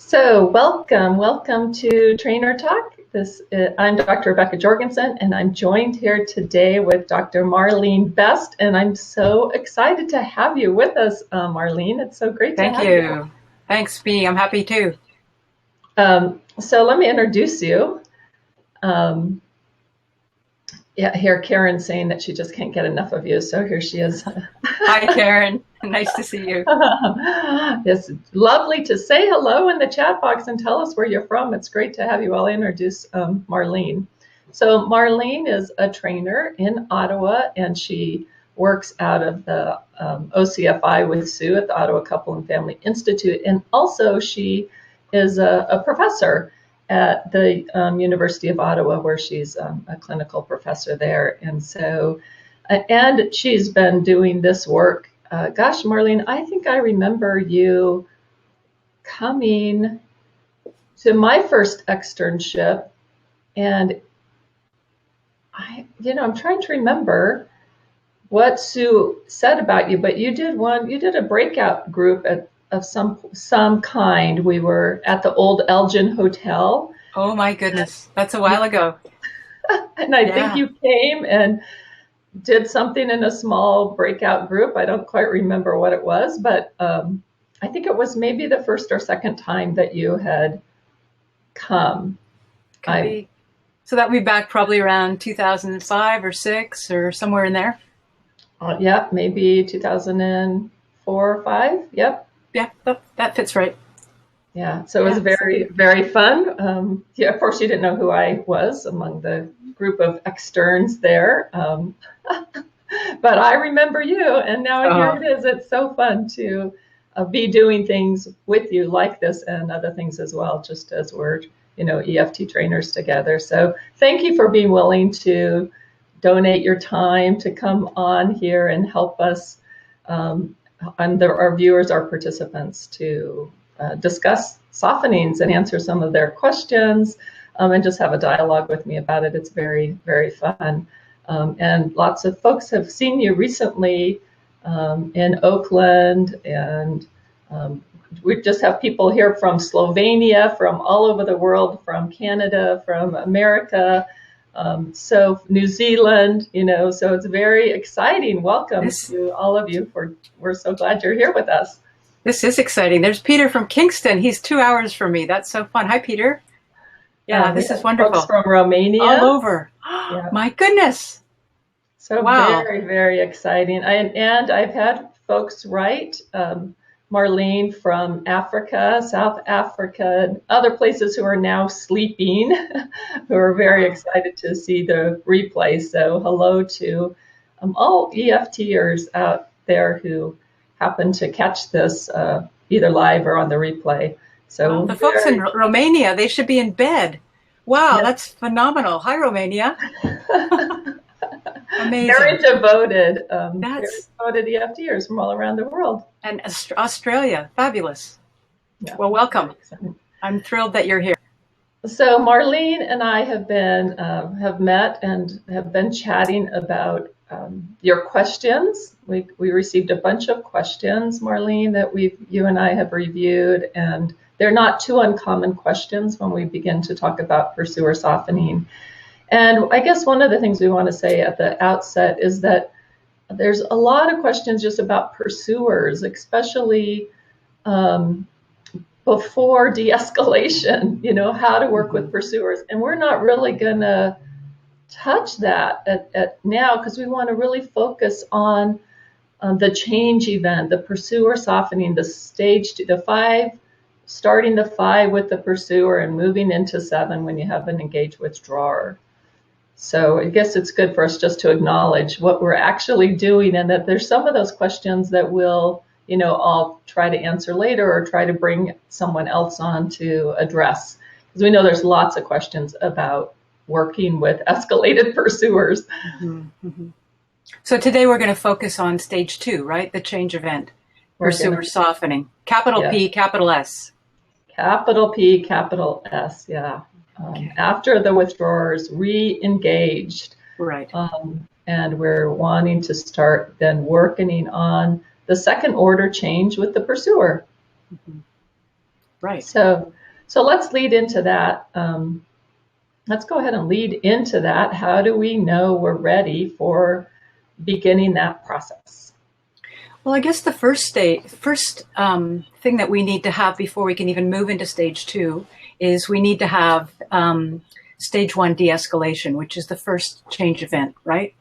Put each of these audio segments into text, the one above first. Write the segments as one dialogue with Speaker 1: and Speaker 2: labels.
Speaker 1: So welcome to Trainer Talk. I'm Dr. Rebecca Jorgensen, and I'm joined here today with Dr. Marlene Best, and I'm so excited to have you with us, Marlene. It's so great to
Speaker 2: Thank
Speaker 1: have you.
Speaker 2: you. Thanks, B. I'm happy too.
Speaker 1: So let me introduce you. Yeah, here Karen's saying that she just can't get enough of you, so here she is.
Speaker 2: Hi, Karen. Nice to see you.
Speaker 1: It's lovely to say hello in the chat box and tell us where you're from. It's great to have you. I'll introduce Marlene. So Marlene is a trainer in Ottawa, and she works out of the OCFI with Sue at the Ottawa Couple and Family Institute. And also she is a professor at the University of Ottawa, where she's a clinical professor there. And she's been doing this work. Gosh, Marlene, I think I remember you coming to my first externship, and I'm trying to remember what Sue said about you, but you did a breakout group of some kind. We were at the old Elgin Hotel.
Speaker 2: Oh my goodness, that's a while ago.
Speaker 1: And I think you came and did something in a small breakout group. I don't quite remember what it was, but I think it was maybe the first or second time that you had come.
Speaker 2: So that would be back probably around 2005 or 6 or somewhere in there.
Speaker 1: Yeah, maybe 2004 or 5. Yep.
Speaker 2: Yeah, that fits right.
Speaker 1: Yeah, so it was very, very fun. Yeah, of course, you didn't know who I was among the group of externs there. But I remember you, and now here it is. It's so fun to be doing things with you like this and other things as well, just as we're, EFT trainers together. So thank you for being willing to donate your time to come on here and help us, our viewers, our participants, to discuss softenings and answer some of their questions, and just have a dialogue with me about it. It's very, very fun. And lots of folks have seen you recently in Oakland, and we just have people here from Slovenia, from all over the world, from Canada, from America, so New Zealand, so it's very exciting. Welcome to all of you. We're so glad you're here with us.
Speaker 2: This is exciting. There's Peter from Kingston. He's 2 hours from me. That's so fun. Hi, Peter. Yeah, this is wonderful.
Speaker 1: Folks from Romania.
Speaker 2: All over. Yeah. My goodness.
Speaker 1: So very, very exciting. And I've had folks write, Marlene from Africa, South Africa, and other places who are now sleeping, who are very excited to see the replay. So hello to all EFTers out there who happen to catch this either live or on the replay. So
Speaker 2: the folks in Romania, they should be in bed. Wow, that's phenomenal. Hi, Romania. Amazing.
Speaker 1: Very devoted, EFTers from all around the world.
Speaker 2: And Australia, fabulous. Yeah. Well, welcome. I'm thrilled that you're here.
Speaker 1: So Marlene and I have met and have been chatting about your questions. We received a bunch of questions, Marlene, that you and I have reviewed, and they're not too uncommon questions when we begin to talk about pursuer softening. And I guess one of the things we want to say at the outset is that there's a lot of questions just about pursuers, especially before de-escalation, how to work with pursuers. And we're not really going to touch that at now, because we want to really focus on the change event, the pursuer softening, the stage 2, the 5, starting the 5 with the pursuer and moving into 7 when you have an engaged withdrawer. So I guess it's good for us just to acknowledge what we're actually doing, and that there's some of those questions that we'll, I'll try to answer later or try to bring someone else on to address. Because we know there's lots of questions about working with escalated pursuers.
Speaker 2: So today we're going to focus on stage 2, right? The change event, pursuer softening. Capital P, capital S.
Speaker 1: Capital P, capital S, yeah. After the withdrawers re-engaged.
Speaker 2: Right.
Speaker 1: And we're wanting to start then working on the second order change with the pursuer.
Speaker 2: Right.
Speaker 1: So let's lead into that. Let's go ahead and lead into that. How do we know we're ready for beginning that process?
Speaker 2: Well, I guess the first thing that we need to have before we can even move into stage 2 is we need to have stage 1 de-escalation, which is the first change event, right?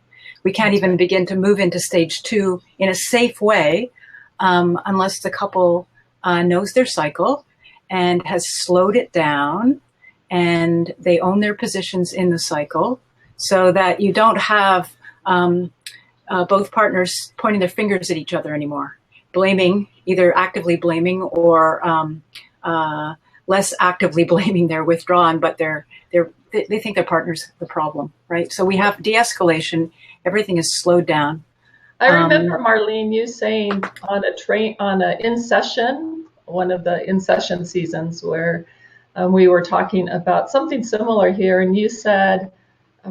Speaker 2: We can't even begin to move into stage 2 in a safe way unless the couple knows their cycle and has slowed it down and they own their positions in the cycle, so that you don't have both partners pointing their fingers at each other anymore, blaming, either actively blaming or less actively blaming their withdrawn, but they think their partner's the problem, right? So we have de-escalation. Everything is slowed down.
Speaker 1: I remember, Marlene, you saying on a in-session, one of the in-session seasons where we were talking about something similar here, and you said,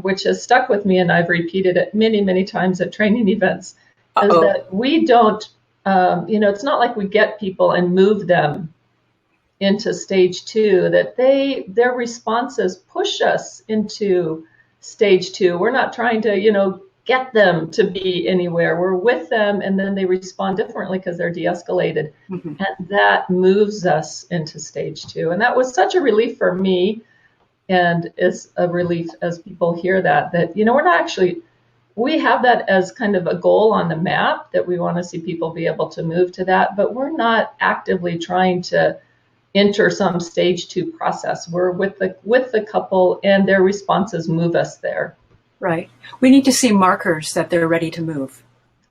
Speaker 1: which has stuck with me and I've repeated it many, many times at training events, is that we don't, it's not like we get people and move them into stage 2, that their responses push us into stage 2. We're not trying to, get them to be anywhere. We're with them, and then they respond differently because they're de-escalated. Mm-hmm. And that moves us into stage 2. And that was such a relief for me, and is a relief as people hear that, we're not actually, we have that as kind of a goal on the map, that we want to see people be able to move to that, but we're not actively trying to enter some stage 2 process. We're with the couple, and their responses move us there.
Speaker 2: Right. We need to see markers that they're ready to move.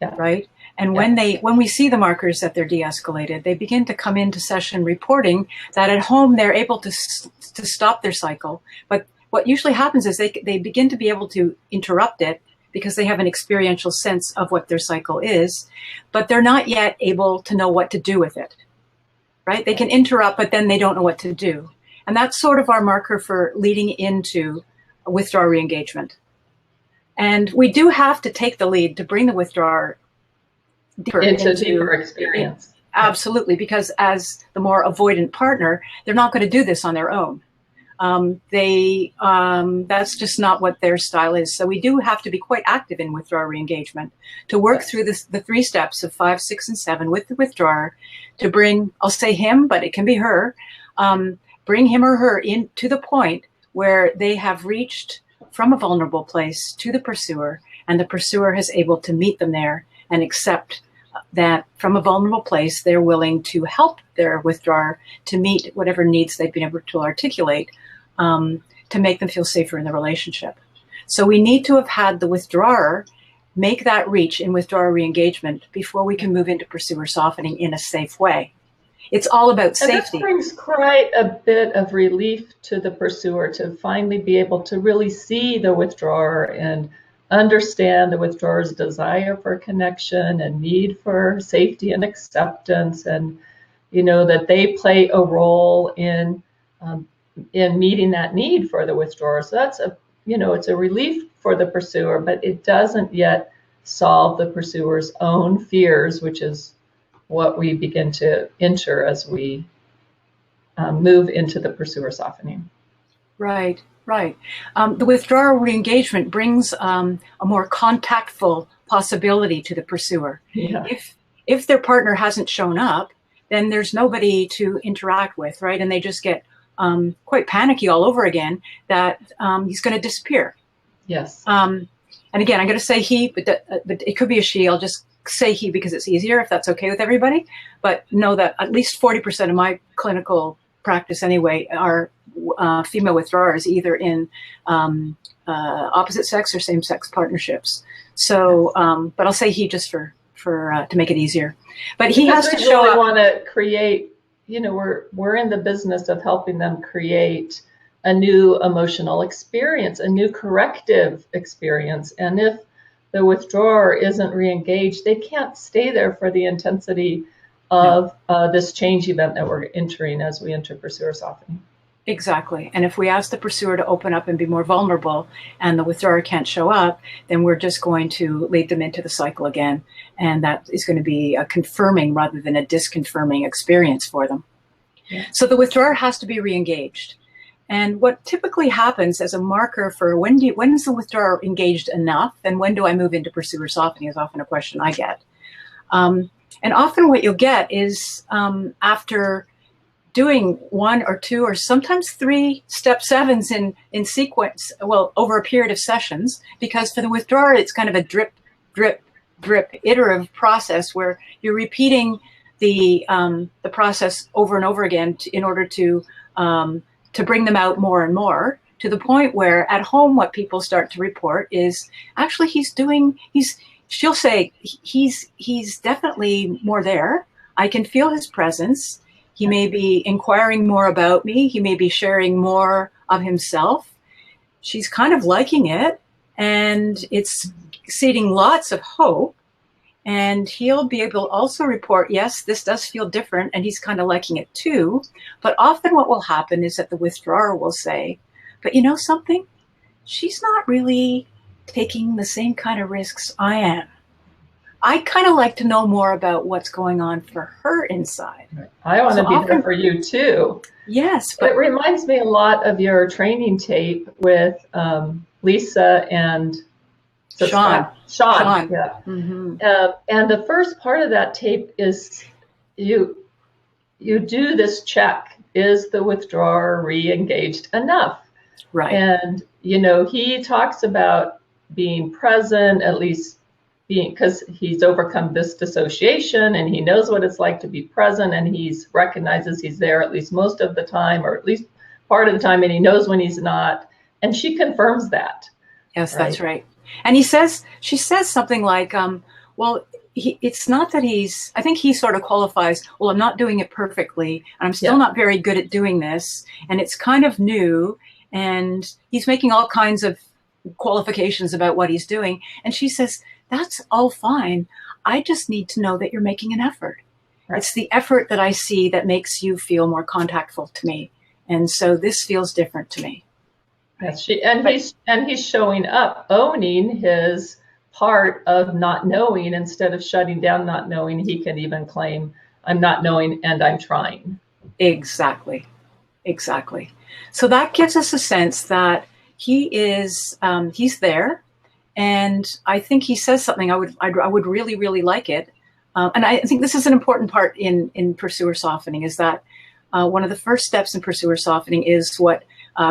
Speaker 2: Yeah. Right. And when we see the markers that they're de-escalated, they begin to come into session reporting that at home they're able to stop their cycle. But what usually happens is they begin to be able to interrupt it because they have an experiential sense of what their cycle is, but they're not yet able to know what to do with it. Right? They can interrupt, but then they don't know what to do. And that's sort of our marker for leading into a withdrawal re-engagement. And we do have to take the lead to bring the withdrawer
Speaker 1: into deeper experience.
Speaker 2: Absolutely, because as the more avoidant partner, they're not going to do this on their own. That's just not what their style is. So we do have to be quite active in withdrawal re-engagement to work through the 3 steps of 5, 6, and 7 with the withdrawer to bring, I'll say him, but it can be her, bring him or her in to the point where they have reached from a vulnerable place to the pursuer, and the pursuer is able to meet them there and accept that from a vulnerable place, they're willing to help their withdrawer to meet whatever needs they've been able to articulate to make them feel safer in the relationship. So we need to have had the withdrawer make that reach in withdrawal re-engagement before we can move into pursuer softening in a safe way. It's all about safety.
Speaker 1: And this brings quite a bit of relief to the pursuer to finally be able to really see the withdrawer and understand the withdrawer's desire for connection and need for safety and acceptance, and that they play a role in meeting that need for the withdrawer. So that's it's a relief for the pursuer, but it doesn't yet solve the pursuer's own fears, which is what we begin to enter as we move into the pursuer softening.
Speaker 2: Right. The withdrawal re-engagement brings a more contactful possibility to the pursuer. Yeah. If their partner hasn't shown up, then there's nobody to interact with, right? And they just get quite panicky all over again that he's going to disappear.
Speaker 1: Yes.
Speaker 2: And again, I'm going to say he, but it could be a she. I'll just say he because it's easier, if that's okay with everybody. But know that at least 40% of my clinical practice anyway are female withdrawers, either in opposite sex or same sex partnerships. So, but I'll say he just for to make it easier. But he has to show up.
Speaker 1: We want to create. We're in the business of helping them create a new emotional experience, a new corrective experience. And if the withdrawer isn't re-engaged, they can't stay there for the intensity of this change event that we're entering as we enter pursuer softening.
Speaker 2: Exactly. And if we ask the pursuer to open up and be more vulnerable and the withdrawer can't show up, then we're just going to lead them into the cycle again. And that is going to be a confirming rather than a disconfirming experience for them. So the withdrawer has to be re-engaged. And what typically happens as a marker for when is the withdrawer engaged enough, and when do I move into pursuer softening is often a question I get. And often what you'll get is after doing 1 or 2 or sometimes 3 step 7s in sequence, well, over a period of sessions, because for the withdrawer, it's kind of a drip, drip, drip iterative process where you're repeating the process over and over again in order to bring them out more and more, to the point where at home what people start to report is actually she'll say he's definitely more there. I can feel his presence. He may be inquiring more about me. He may be sharing more of himself. She's kind of liking it, and it's seeding lots of hope. And he'll be able to also report, yes, this does feel different, and he's kind of liking it too. But often what will happen is that the withdrawer will say, but you know something? She's not really taking the same kind of risks I am. I kind of like to know more about what's going on for her inside.
Speaker 1: I want to be there for you too.
Speaker 2: Yes. But
Speaker 1: it reminds me a lot of your training tape with Lisa and
Speaker 2: Sean.
Speaker 1: Yeah. Mm-hmm. And the first part of that tape is you do this check. Is the withdrawer re-engaged enough?
Speaker 2: Right.
Speaker 1: And, he talks about being present, at least because he's overcome this dissociation and he knows what it's like to be present, and recognizes he's there at least most of the time, or at least part of the time, and he knows when he's not. And she confirms that.
Speaker 2: Yes, right? That's right. And she says something like, well, it's not that I think he sort of qualifies, well, I'm not doing it perfectly, and I'm still not very good at doing this, and it's kind of new, and he's making all kinds of qualifications about what he's doing. And she says, that's all fine. I just need to know that you're making an effort. Right. It's the effort that I see that makes you feel more contactful to me. And so this feels different to me.
Speaker 1: Yes, he's showing up, owning his part of not knowing. Instead of shutting down not knowing, he can even claim, I'm not knowing and I'm trying.
Speaker 2: Exactly. So that gives us a sense that he's there. And I think he says something, I would really, really like it. And I think this is an important part in pursuer softening, is that one of the first steps in pursuer softening is what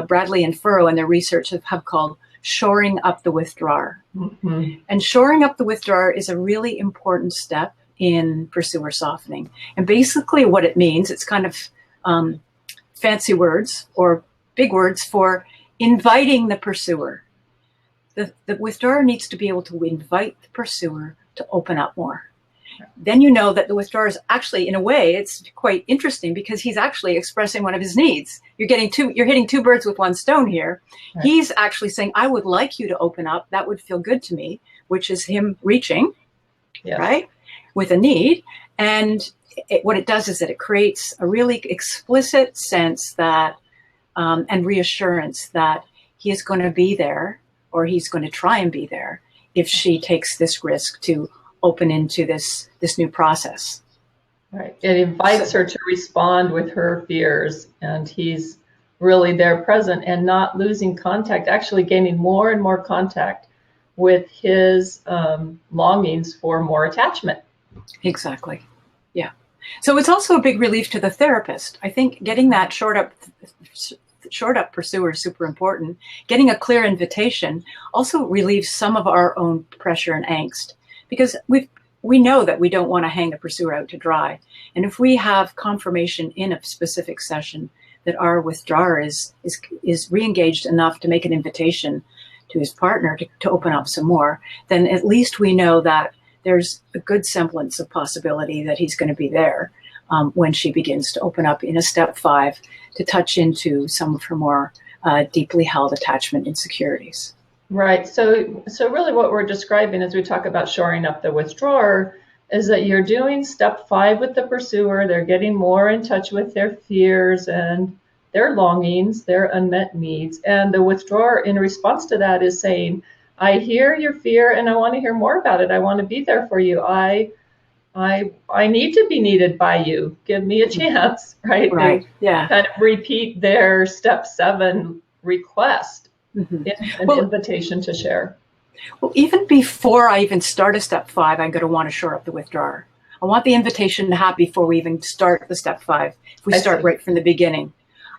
Speaker 2: Bradley and Furrow and their research have called shoring up the withdrawer. Mm-hmm. And shoring up the withdrawer is a really important step in pursuer softening. And basically what it means, it's kind of fancy words or big words for inviting the pursuer. The withdrawer needs to be able to invite the pursuer to open up more. Then you know that the withdrawer is actually, in a way, it's quite interesting because he's actually expressing one of his needs. You're hitting 2 birds with 1 stone here. Right. He's actually saying, I would like you to open up. That would feel good to me, which is him reaching, right, with a need. And what it does is that it creates a really explicit sense that, and reassurance that he is going to be there, or he's going to try and be there if she takes this risk to open into this new process.
Speaker 1: Right. It invites her to respond with her fears, and he's really there present and not losing contact, actually gaining more and more contact with his longings for more attachment.
Speaker 2: Exactly. Yeah. So it's also a big relief to the therapist. I think getting that shored up pursuer is super important. Getting a clear invitation also relieves some of our own pressure and angst, because we know that we don't want to hang the pursuer out to dry. And if we have confirmation in a specific session that our withdrawer is re-engaged enough to make an invitation to his partner to open up some more, then at least we know that there's a good semblance of possibility that he's going to be there when she begins to open up in a step 5 to touch into some of her more deeply held attachment insecurities.
Speaker 1: Right. So really what we're describing as we talk about shoring up the withdrawer is that you're doing step 5 with the pursuer. They're getting more in touch with their fears and their longings, their unmet needs. And the withdrawer in response to that is saying, I hear your fear and I want to hear more about it. I want to be there for you. I I need to be needed by you. Give me a chance, right?
Speaker 2: Right.
Speaker 1: They
Speaker 2: Yeah.
Speaker 1: kind of repeat their step 7 request
Speaker 2: Mm-hmm.
Speaker 1: in an
Speaker 2: Well,
Speaker 1: invitation to share.
Speaker 2: well, even before I even start a step 5, I'm going to want to shore up the withdrawer. I want the invitation to happen before we even start the step 5. If we
Speaker 1: I
Speaker 2: start
Speaker 1: see.
Speaker 2: right from the beginning.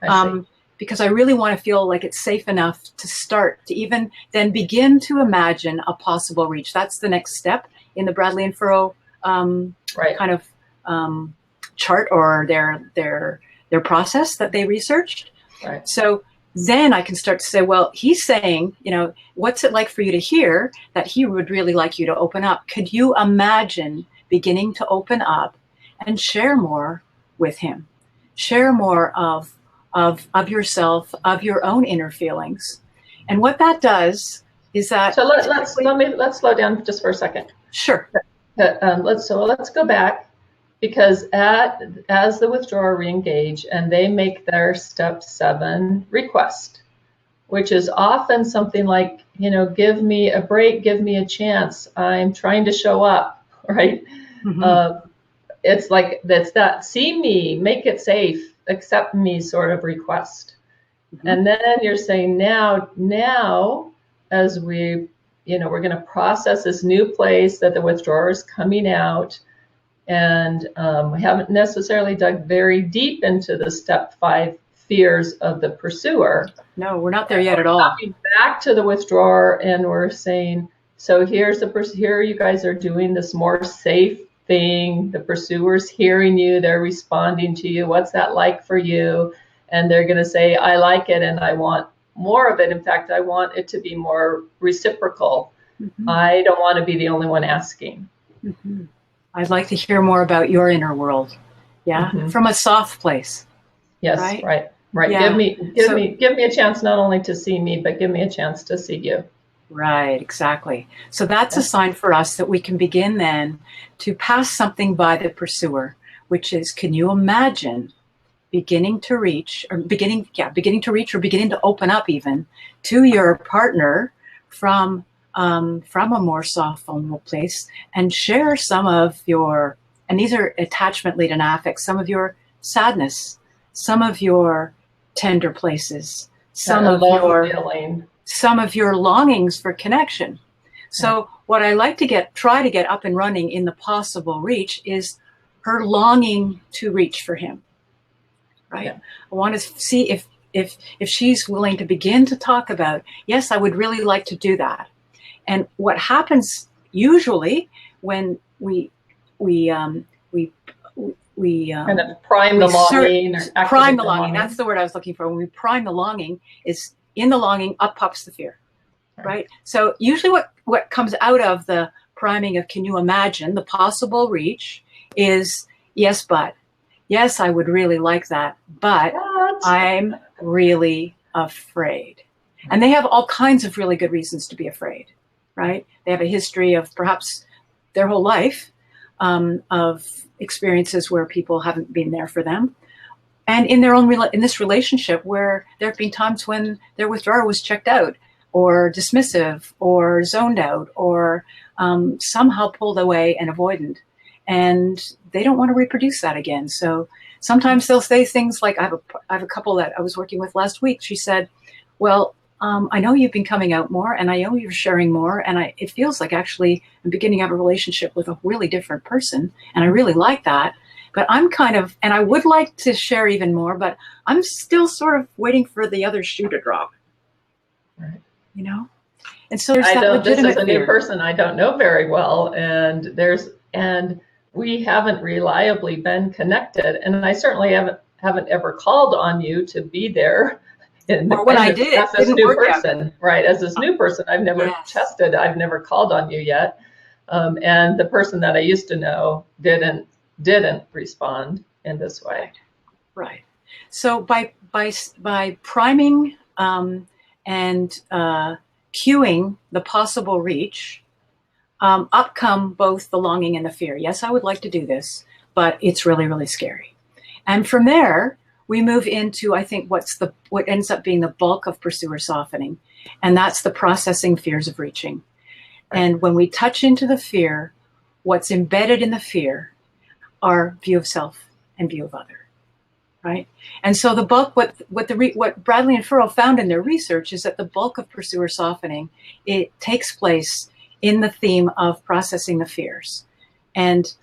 Speaker 1: I see.
Speaker 2: Because I really want to feel like it's safe enough to start, to even then begin to imagine a possible reach. That's the next step in the Bradley and Furrow
Speaker 1: Right.
Speaker 2: kind of chart, or their process that they researched.
Speaker 1: Right.
Speaker 2: So then I can start to say, well, he's saying, what's it like for you to hear that he would really like you to open up? Could you imagine beginning to open up and share more with him? Share more of yourself, of your own inner feelings. And what that does is that.
Speaker 1: So let's slow down just for a second.
Speaker 2: Sure.
Speaker 1: Let's go back, because as the withdrawer reengage and they make their step 7 request, which is often something like, give me a break, give me a chance, I'm trying to show up, right?
Speaker 2: Mm-hmm.
Speaker 1: It's like that's that see me, make it safe, accept me sort of request.
Speaker 2: Mm-hmm.
Speaker 1: And then you're saying now as we're going to process this new place that the withdrawer is coming out, and we haven't necessarily dug very deep into the step 5 fears of the pursuer.
Speaker 2: No, we're not there yet at all.
Speaker 1: Coming back to the withdrawer, and we're saying, so here you guys are doing this more safe thing. The pursuer's hearing you, they're responding to you. What's that like for you? And they're going to say, I like it and I want more of it. In fact, I want it to be more reciprocal.
Speaker 2: Mm-hmm.
Speaker 1: I don't want to be the only one asking.
Speaker 2: Mm-hmm. I'd like to hear more about your inner world. Yeah. Mm-hmm. From a soft place.
Speaker 1: Yes. Right. Yeah. Give me a chance not only to see me, but give me a chance to see you.
Speaker 2: Right, exactly. So that's a sign for us that we can begin then to pass something by the pursuer, which is, can you imagine beginning to reach or beginning to open up even to your partner from a more soft, vulnerable place, and share some of your, and these are attachment laden affects, some of your sadness, some of your tender places, some of your longings for connection. So what I like to try to get up and running in the possible reach is her longing to reach for him. Right. Yeah. I want to see if she's willing to begin to talk about, yes, I would really like to do that. And what happens usually when we kind
Speaker 1: of prime the longing,
Speaker 2: prime the longing. That's the word I was looking for. When we prime the longing, is in the longing up pops the fear. Right. So usually what comes out of the priming of, can you imagine the possible reach, is yes, but. Yes, I would really like that, but I'm really afraid. And they have all kinds of really good reasons to be afraid, right? They have a history of perhaps their whole life of experiences where people haven't been there for them. And in their own in this relationship where there have been times when their withdrawer was checked out or dismissive or zoned out or somehow pulled away and avoidant. And they don't want to reproduce that again. So sometimes they'll say things like, I have a couple that I was working with last week. She said, well, I know you've been coming out more and I know you're sharing more. And it feels like actually I'm beginning to have a relationship with a really different person. And I really like that. But I'm and I would like to share even more, but I'm still sort of waiting for the other shoe to drop. Right. And so there's that legitimate
Speaker 1: this is a new person I don't know very well. And we haven't reliably been connected, and I certainly haven't ever called on you to be there.
Speaker 2: Or when I did,
Speaker 1: as this new person, right? As this new person, I've never tested. I've never called on you yet, and the person that I used to know didn't respond in this way.
Speaker 2: Right. So by priming and cueing the possible reach. Up come both the longing and the fear. Yes, I would like to do this, but it's really, really scary. And from there, we move into, I think, what ends up being the bulk of pursuer softening, and that's the processing fears of reaching. And when we touch into the fear, what's embedded in the fear are view of self and view of other, right? And so the bulk, what Bradley and Furrow found in their research is that the bulk of pursuer softening, it takes place in the theme of processing the fears and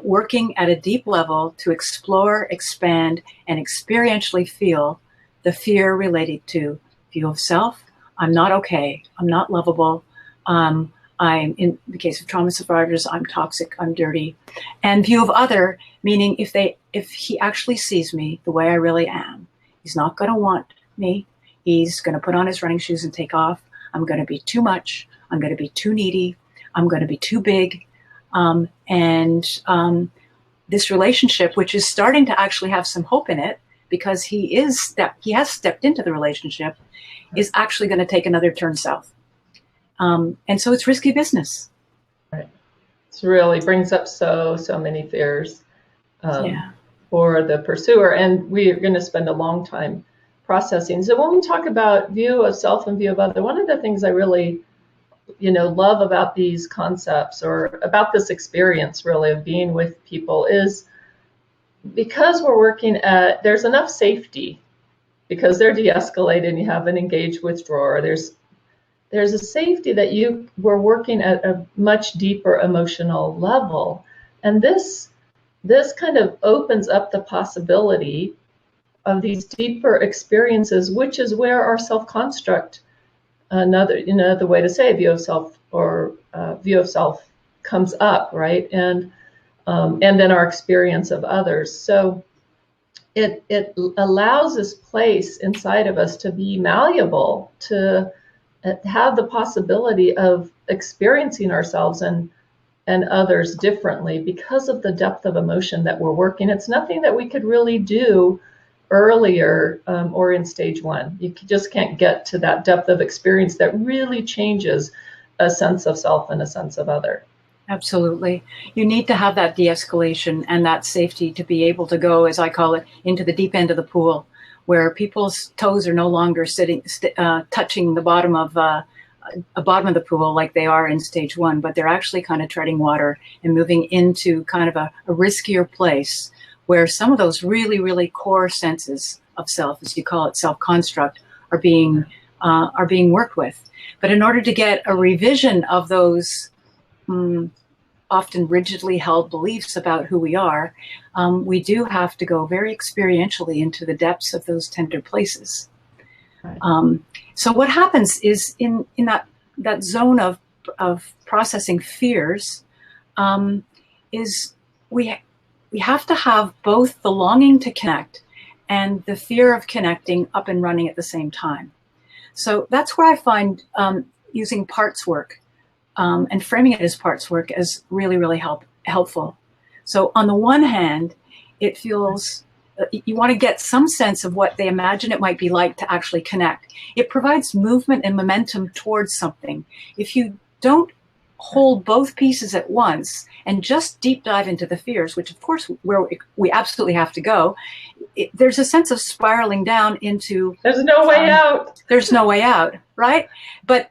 Speaker 2: working at a deep level to explore, expand, and experientially feel the fear related to view of self. I'm not okay. I'm not lovable. I'm, in the case of trauma survivors, I'm toxic, I'm dirty. And view of other, meaning if he actually sees me the way I really am, he's not going to want me. He's going to put on his running shoes and take off. I'm going to be too much. I'm going to be too needy. I'm going to be too big. This relationship, which is starting to actually have some hope in it, because he has stepped into the relationship, is actually going to take another turn south. And so it's risky business.
Speaker 1: Right. It really brings up so many fears for the pursuer. And we're going to spend a long time processing. So when we talk about view of self and view of other, one of the things I really, love about these concepts or about this experience really of being with people is because we're working there's enough safety because they're de-escalated and you have an engaged withdrawer. There's a safety that we're working at a much deeper emotional level. And this kind of opens up the possibility of these deeper experiences, which is where our self-construct, the way to say view of self or view of self comes up, right? And then our experience of others. So it allows this place inside of us to be malleable, to have the possibility of experiencing ourselves and others differently because of the depth of emotion that we're working. It's nothing that we could really do earlier or in stage one. You just can't get to that depth of experience that really changes a sense of self and a sense of other.
Speaker 2: Absolutely. You need to have that de-escalation and that safety to be able to go, as I call it, into the deep end of the pool, where people's toes are no longer touching the bottom of the pool like they are in stage one, but they're actually kind of treading water and moving into kind of a riskier place where some of those really, really core senses of self, as you call it, self-construct, are being worked with. But in order to get a revision of those often rigidly held beliefs about who we are, we do have to go very experientially into the depths of those tender places. Right. So what happens is in that zone of processing fears, is we have to have both the longing to connect and the fear of connecting up and running at the same time. So that's where I find using parts work and framing it as parts work as really, really helpful. So on the one hand, it feels you want to get some sense of what they imagine it might be like to actually connect. It provides movement and momentum towards something. If you don't hold both pieces at once and just deep dive into the fears, which of course where we absolutely have to go, there's a sense of spiraling down into
Speaker 1: there's no way out.
Speaker 2: There's no way out, right? But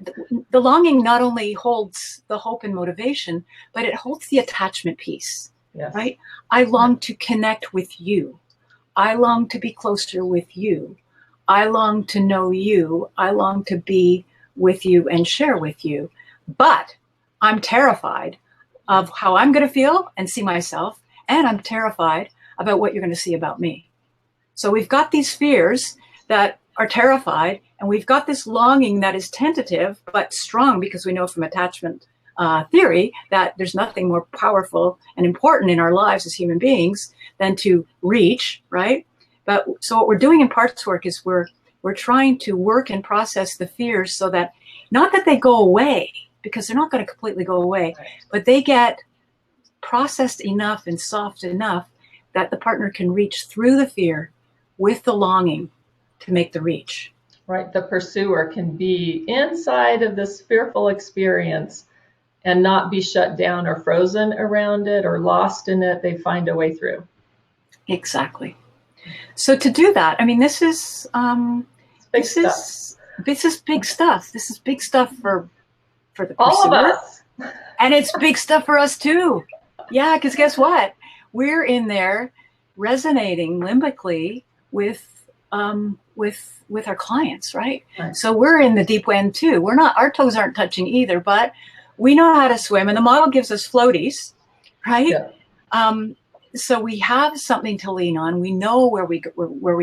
Speaker 2: the longing not only holds the hope and motivation, but it holds the attachment piece, yes. Right? I long to connect with you. I long to be closer with you. I long to know you. I long to be with you and share with you. But I'm terrified of how I'm going to feel and see myself, and I'm terrified about what you're going to see about me. So we've got these fears that are terrified, and we've got this longing that is tentative but strong, because we know from attachment theory that there's nothing more powerful and important in our lives as human beings than to reach, right? But so what we're doing in parts work is we're trying to work and process the fears so that, not that they go away, because they're not going to completely go away, but they get processed enough and soft enough that the partner can reach through the fear with the longing to make the reach.
Speaker 1: Right. The pursuer can be inside of this fearful experience and not be shut down or frozen around it or lost in it. They find a way through.
Speaker 2: Exactly. So to do that, I mean, this is big stuff. This is big stuff. This is big stuff for the pursuer.
Speaker 1: All of us.
Speaker 2: And it's big stuff for us too. Yeah, because guess what? We're in there resonating limbically with our clients, right?
Speaker 1: Right.
Speaker 2: So we're in the deep end too. We're not, our toes aren't touching either, but we know how to swim, and the model gives us floaties, right?
Speaker 1: Yeah.
Speaker 2: So we have something to lean on. We know where we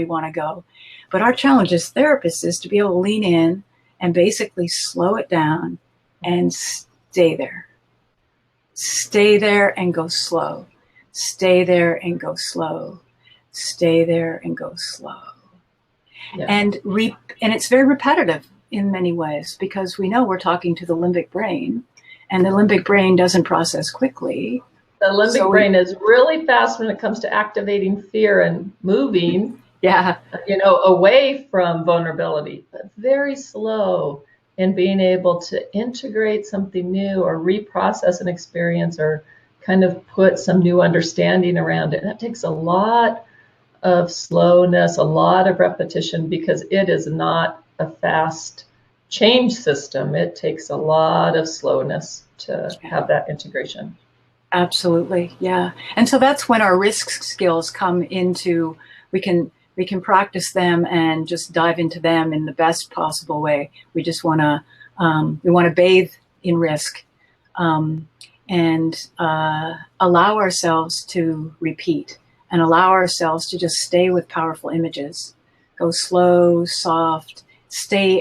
Speaker 2: want to go, but our challenge as therapists is to be able to lean in and basically slow it down and stay there. Stay there and go slow. Stay there and go slow. Stay there and go slow.
Speaker 1: Yeah.
Speaker 2: And it's very repetitive in many ways, because we know we're talking to the limbic brain, and the limbic brain doesn't process quickly.
Speaker 1: The limbic brain is really fast when it comes to activating fear and moving, away from vulnerability, but very slow in being able to integrate something new or reprocess an experience or kind of put some new understanding around it. And that takes a lot of slowness, a lot of repetition, because it is not a fast change system. It takes a lot of slowness to have that integration.
Speaker 2: Absolutely, yeah. And so that's when our risk skills come into, we can practice them and just dive into them in the best possible way. We just want to bathe in risk, and allow ourselves to repeat, and allow ourselves to just stay with powerful images. Go slow, soft, stay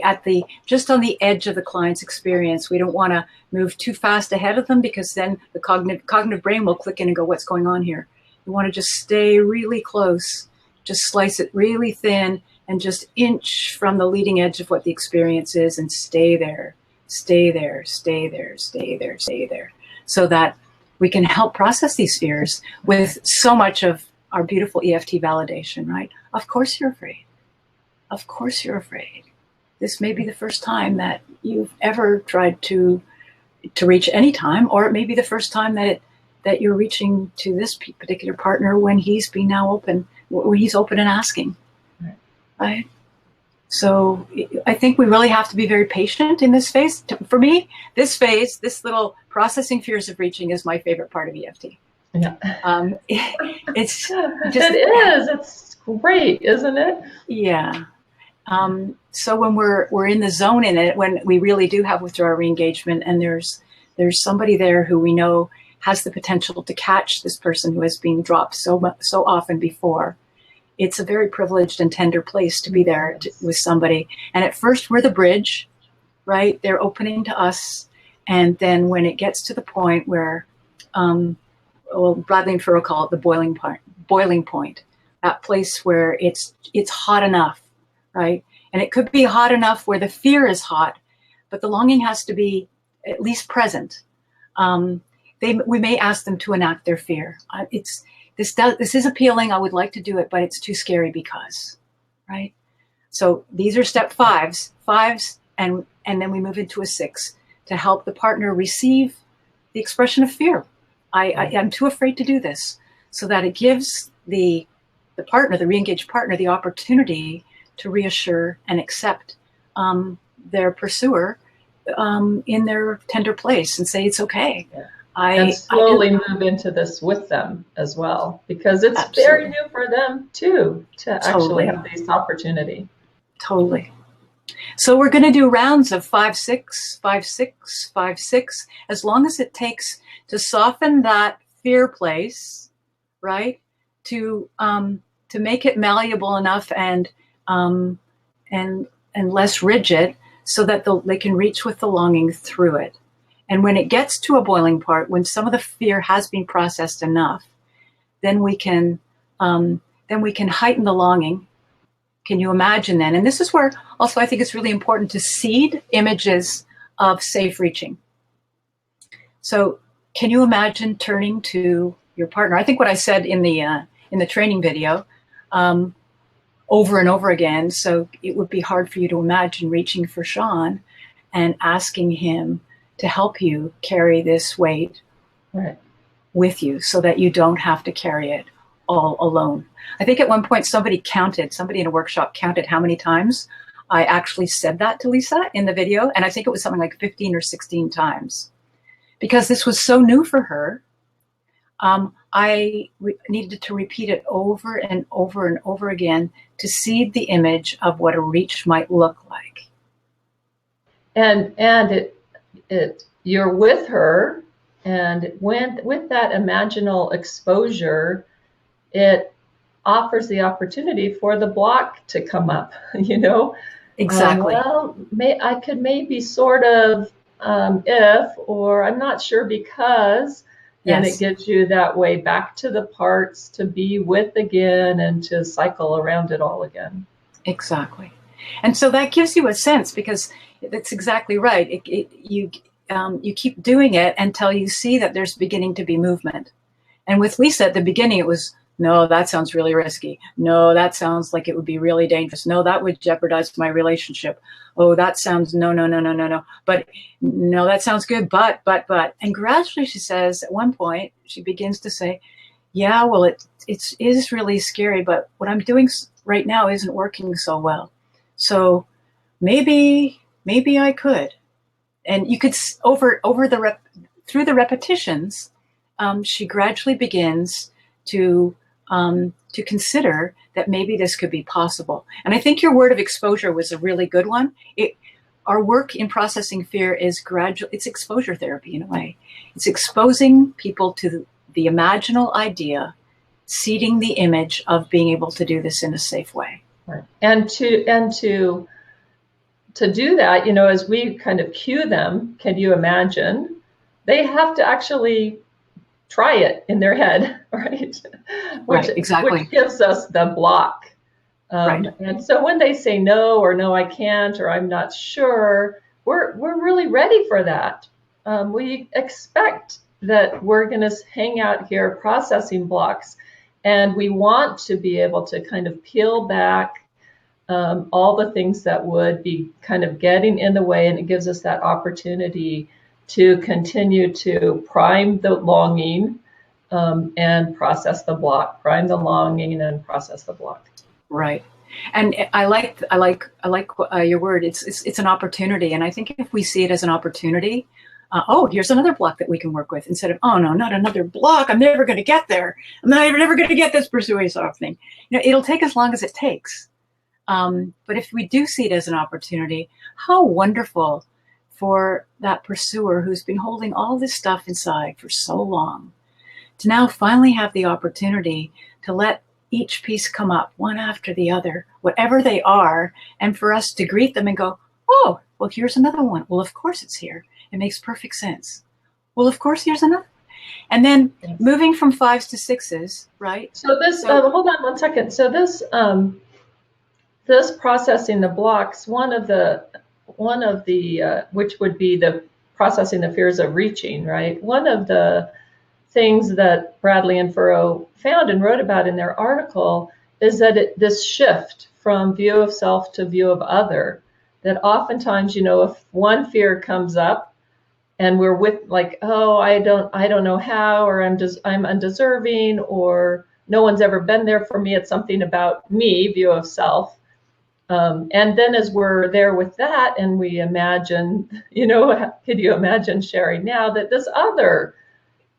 Speaker 2: just on the edge of the client's experience. We don't want to move too fast ahead of them, because then the cognitive brain will click in and go, what's going on here? We want to just stay really close, just slice it really thin, and just inch from the leading edge of what the experience is, and stay there, stay there, stay there, stay there, stay there, so that we can help process these fears with so much of our beautiful EFT validation, right? Of course you're afraid. Of course you're afraid. This may be the first time that you've ever tried to reach any time, or it may be the first time that you're reaching to this particular partner when he's open and asking, right? So I think we really have to be very patient in this phase. For me, this little processing fears of reaching, is my favorite part of EFT.
Speaker 1: Yeah.
Speaker 2: It's
Speaker 1: great, isn't it?
Speaker 2: Yeah. So when we're in the zone in it, when we really do have withdrawal re-engagement, and there's somebody there who we know has the potential to catch this person who has been dropped so often before, it's a very privileged and tender place to be there with somebody. And at first we're the bridge, right? They're opening to us. And then when it gets to the point where, Bradley and Farrell call it the boiling point, that place where it's hot enough, right? And it could be hot enough where the fear is hot, but the longing has to be at least present. We may ask them to enact their fear. This is appealing. I would like to do it, but it's too scary because, right? So these are step fives, and then we move into a 6 to help the partner receive the expression of fear. I'm too afraid to do this, so that it gives the partner, the re-engaged partner, the opportunity to reassure and accept their pursuer in their tender place, and say it's okay.
Speaker 1: Yeah. And slowly move into this with them as well, because it's very new for them too, to actually have this opportunity.
Speaker 2: Totally. So we're going to do rounds of 5, 6, 5, 6, 5, 6, as long as it takes to soften that fear place, right? To make it malleable enough and less rigid, so that they can reach with the longing through it. And when it gets to a boiling part, when some of the fear has been processed enough, then we can heighten the longing. Can you imagine then? And this is where also I think it's really important to seed images of safe reaching. So can you imagine turning to your partner? I think what I said in the training video over and over again, so it would be hard for you to imagine reaching for Sean and asking him to help you carry this weight with you, so that you don't have to carry it all alone. I think at one point somebody in a workshop counted how many times I actually said that to Lisa in the video, and I think it was something like 15 or 16 times. because this was so new for her, I needed to repeat it over and over and over again to seed the image of what a reach might look like.
Speaker 1: And you're with her, and with that imaginal exposure, it offers the opportunity for the block to come up, you know?
Speaker 2: Exactly.
Speaker 1: Well, I could maybe sort of, if, or I'm not sure because, and it
Speaker 2: Yes,
Speaker 1: gives you that way back to the parts to be with again and to cycle around it all again.
Speaker 2: exactly. And so that gives you a sense, because that's exactly right. You keep doing it until you see that there's beginning to be movement. And with Lisa at the beginning, it was, no, that sounds really risky. No, that sounds like it would be really dangerous. No, that would jeopardize my relationship. Oh, that sounds, no, no, no, no, no, no. But no, that sounds good. But. And gradually she says, at one point, she begins to say, yeah, well, it is really scary, but what I'm doing right now isn't working so well. So maybe I could. And you could, through the repetitions, she gradually begins to consider that maybe this could be possible. And I think your word of exposure was a really good one. Our work in processing fear is gradual. It's exposure therapy in a way. It's exposing people to the imaginal idea, seeding the image of being able to do this in a safe way.
Speaker 1: Right. And to do that, you know, as we kind of cue them, can you imagine? They have to actually try it in their head, right?
Speaker 2: Right, exactly.
Speaker 1: Which gives us the block.
Speaker 2: Right.
Speaker 1: And so when they say no, or no, I can't, or I'm not sure, we're really ready for that. We expect that we're going to hang out here processing blocks, and we want to be able to kind of peel back all the things that would be kind of getting in the way, and it gives us that opportunity to continue to prime the longing and process the block. Prime the longing and process the block.
Speaker 2: Right. And I like your word. It's an opportunity, and I think if we see it as an opportunity, oh, here's another block that we can work with, instead of, oh no, not another block. I'm never going to get there. I'm never going to get this persuasive thing. You know, it'll take as long as it takes. But if we do see it as an opportunity, how wonderful for that pursuer who's been holding all this stuff inside for so long to now finally have the opportunity to let each piece come up one after the other, whatever they are, and for us to greet them and go, oh, well, here's another one. Well, of course it's here. It makes perfect sense. Well, of course, here's another. And then moving from 5s to 6s, right?
Speaker 1: So this, hold on one second. So this processing the blocks, one of the which would be the processing the fears of reaching, right? One of the things that Bradley and Furrow found and wrote about in their article is that this shift from view of self to view of other, that oftentimes, you know, if one fear comes up and we're with like, oh, I don't know how, or I'm undeserving, or no one's ever been there for me. It's something about me, view of self. And then as we're there with that, and we imagine, you know, could you imagine sharing now that this other,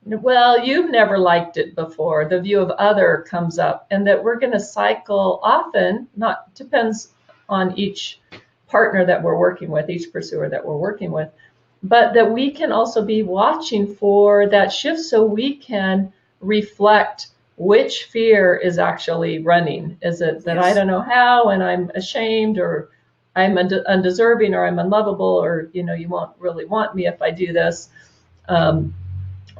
Speaker 1: well, you've never liked it before, the view of other comes up, and that we're going to cycle often, not depends on each partner that we're working with, each pursuer that we're working with, but that we can also be watching for that shift so we can reflect which fear is actually running. Is it that I don't know how, and I'm ashamed, or I'm undeserving, or I'm unlovable, or, you know, you won't really want me if I do this,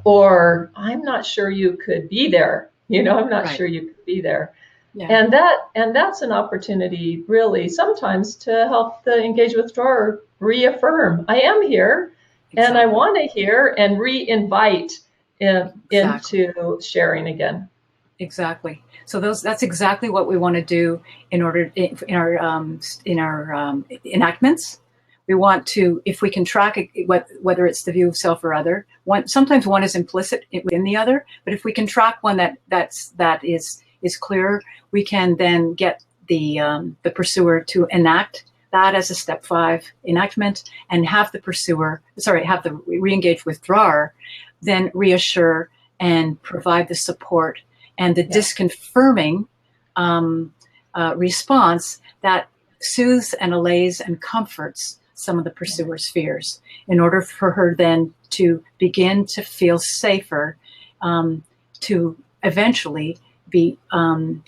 Speaker 1: or I'm not sure you could be there. You know, I'm not sure you could be there. Yeah. And that's an opportunity, really, sometimes to help the engage withdrawer reaffirm, I am here, and I want to hear, and re-invite into sharing again.
Speaker 2: Exactly. So that's exactly what we want to do in our enactments. We want to, if we can track it, whether it's the view of self or other. Sometimes one is implicit within the other, but if we can track one that is clear, we can then get the pursuer to enact that as a step 5 enactment, and have the re-engaged withdrawer then reassure and provide the support and the disconfirming response that soothes and allays and comforts some of the pursuer's fears, in order for her then to begin to feel safer, to eventually be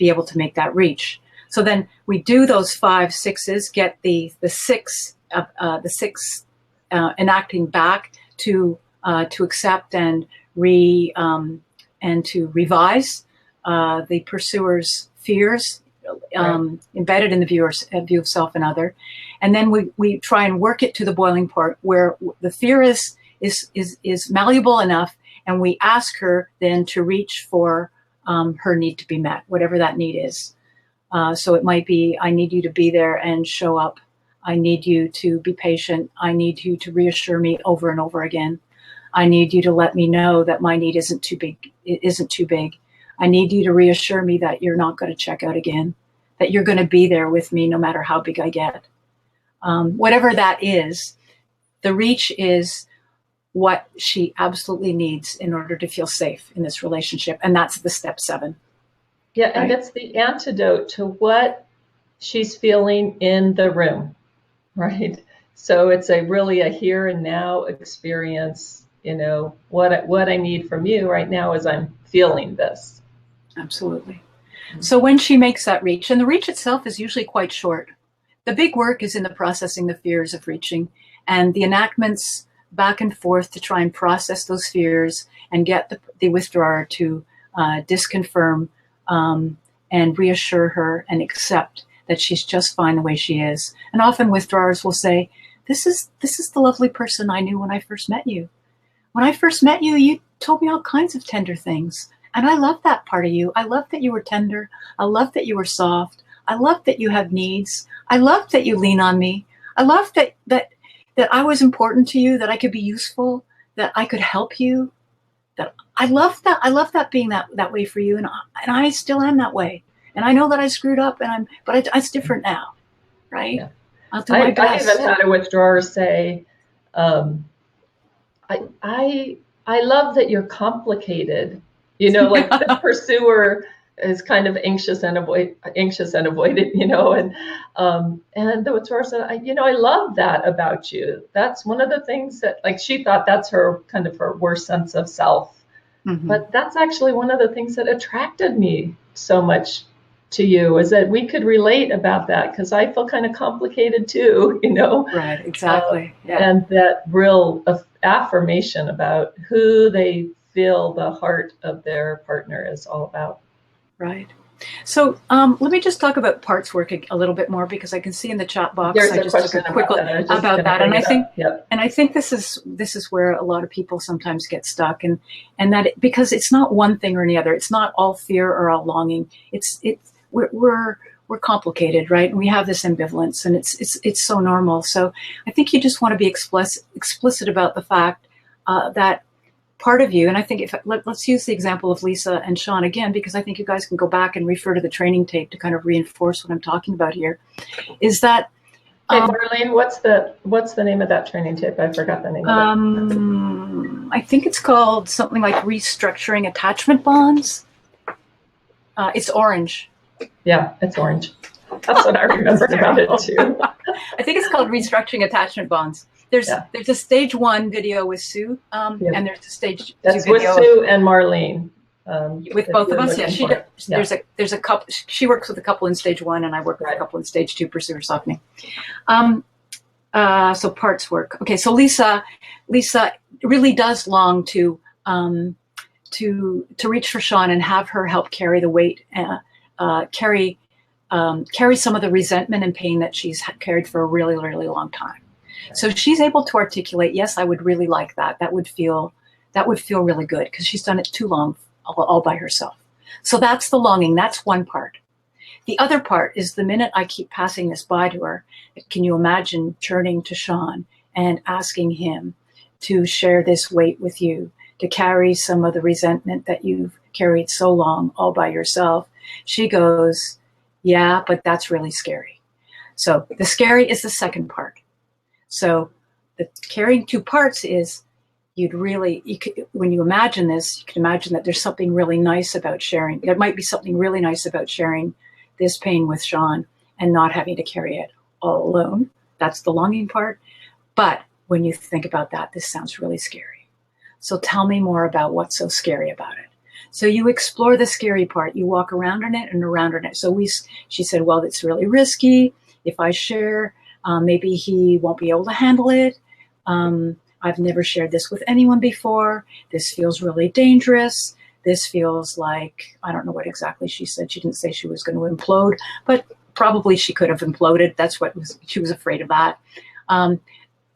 Speaker 2: able to make that reach. So then we do those 5 6s, get the 6 enacting back to accept and to revise the pursuer's fears, embedded in the viewer's view of self and other. And then we try and work it to the boiling point where the fear is malleable enough, and we ask her then to reach for her need to be met, whatever that need is. So it might be, I need you to be there and show up. I need you to be patient. I need you to reassure me over and over again. I need you to let me know that my need isn't too big. It isn't too big. I need you to reassure me that you're not going to check out again, that you're going to be there with me no matter how big I get. Whatever that is, the reach is what she absolutely needs in order to feel safe in this relationship. And that's the step 7.
Speaker 1: Yeah, and it's the antidote to what she's feeling in the room, right? So it's really a here and now experience. What I need from you right now is I'm feeling this.
Speaker 2: Absolutely. So when she makes that reach, and the reach itself is usually quite short, the big work is in the processing the fears of reaching, and the enactments back and forth to try and process those fears and get the withdrawer to disconfirm and reassure her and accept that she's just fine the way she is. And often withdrawers will say, this is the lovely person I knew when I first met you. When I first met you, you told me all kinds of tender things. And I love that part of you. I love that you were tender. I love that you were soft. I love that you have needs. I love that you lean on me. I love that I was important to you, that I could be useful, that I could help you. That I love that. I love that being that way for you. And I still am that way. And I know that I screwed up, but it's different now, right? Yeah. I'll do my best.
Speaker 1: I even had a withdrawer say, I love that you're complicated. Like the pursuer is kind of anxious and avoidant, and the withdrawer said, I love that about you. That's one of the things that, like, she thought that's her kind of her worst sense of self. Mm-hmm. But that's actually one of the things that attracted me so much to you, is that we could relate about that, because I feel kind of complicated too,
Speaker 2: Right, exactly.
Speaker 1: And that real affirmation about who they feel the heart of their partner is all about.
Speaker 2: Right. So let me just talk about parts work a little bit more, because I can see in the chat box
Speaker 1: there's a question about that,
Speaker 2: and I think this is where a lot of people sometimes get stuck, and that because it's not one thing or the other. It's not all fear or all longing. We're complicated, right? And we have this ambivalence, and it's so normal. So I think you just want to be explicit about the fact that part of you, and I think let's use the example of Lisa and Sean again, because I think you guys can go back and refer to the training tape to kind of reinforce what I'm talking about here, is that
Speaker 1: Hey, Marlene, what's the name of that training tape? I forgot the name of it.
Speaker 2: I think it's called something like Restructuring Attachment Bonds. It's orange.
Speaker 1: Yeah, it's orange. That's what I remember about it too.
Speaker 2: I think it's called Restructuring Attachment Bonds. There's a stage 1 video with Sue, and there's a stage 2
Speaker 1: That's
Speaker 2: video
Speaker 1: with Sue and Marlene.
Speaker 2: With both of us, there's a couple. She works with a couple in stage 1, and I work with a couple in stage 2, pursuer softening. So parts work. Okay, so Lisa really does long to reach for Sean and have her help carry the weight, carry some of the resentment and pain that she's carried for a really, really long time. So she's able to articulate, yes, I would really like that. That would feel really good, because she's done it too long all by herself. So that's the longing. That's one part. The other part is the minute I keep passing this by to her, can you imagine turning to Sean and asking him to share this weight with you, to carry some of the resentment that you've carried so long all by yourself? She goes, yeah, but that's really scary. So the scary is the second part. So the carrying two parts is when you imagine this, you can imagine that there's something really nice about sharing. There might be something really nice about sharing this pain with Sean and not having to carry it all alone. That's the longing part. But when you think about that, this sounds really scary. So tell me more about what's so scary about it. So you explore the scary part. You walk around in it and around in it. So she said, well, it's really risky. If I share, maybe he won't be able to handle it. I've never shared this with anyone before. This feels really dangerous. This feels like, I don't know what exactly she said. She didn't say she was going to implode, but probably she could have imploded. She was afraid of that.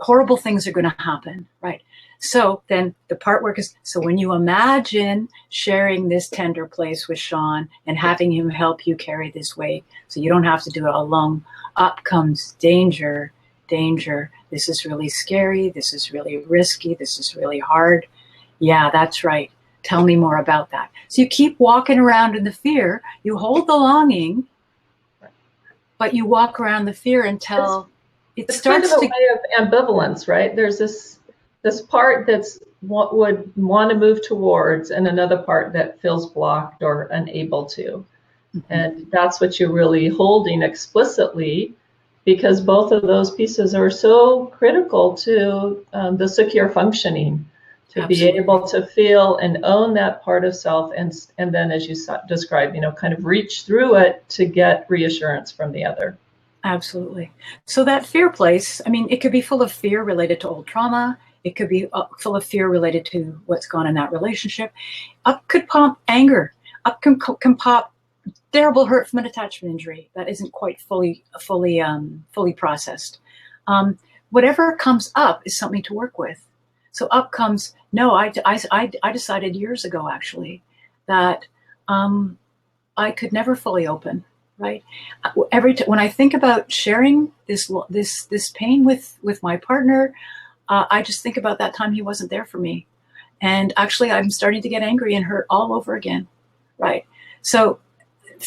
Speaker 2: Horrible things are going to happen, right? So then the part work is, so when you imagine sharing this tender place with Sean and having him help you carry this weight, so you don't have to do it alone, up comes danger, danger. This is really scary. This is really risky. This is really hard. Yeah, that's right. Tell me more about that. So you keep walking around in the fear. You hold the longing, but you walk around the fear until it starts
Speaker 1: kind of a way of ambivalence, right? There's this part that's what would want to move towards, and another part that feels blocked or unable to. Mm-hmm. And that's what you're really holding explicitly, because both of those pieces are so critical to the secure functioning, to Absolutely. Be able to feel and own that part of self, and then, as you described, kind of reach through it to get reassurance from the other.
Speaker 2: Absolutely. So that fear place, I mean, it could be full of fear related to old trauma. It could be full of fear related to what's gone in that relationship. Up could pop anger. Up can pop terrible hurt from an attachment injury that isn't quite fully processed. Whatever comes up is something to work with. So up comes, no, I decided years ago, actually, that I could never fully open, right? When I think about sharing this pain with my partner, I just think about that time he wasn't there for me. And actually, I'm starting to get angry and hurt all over again, right? So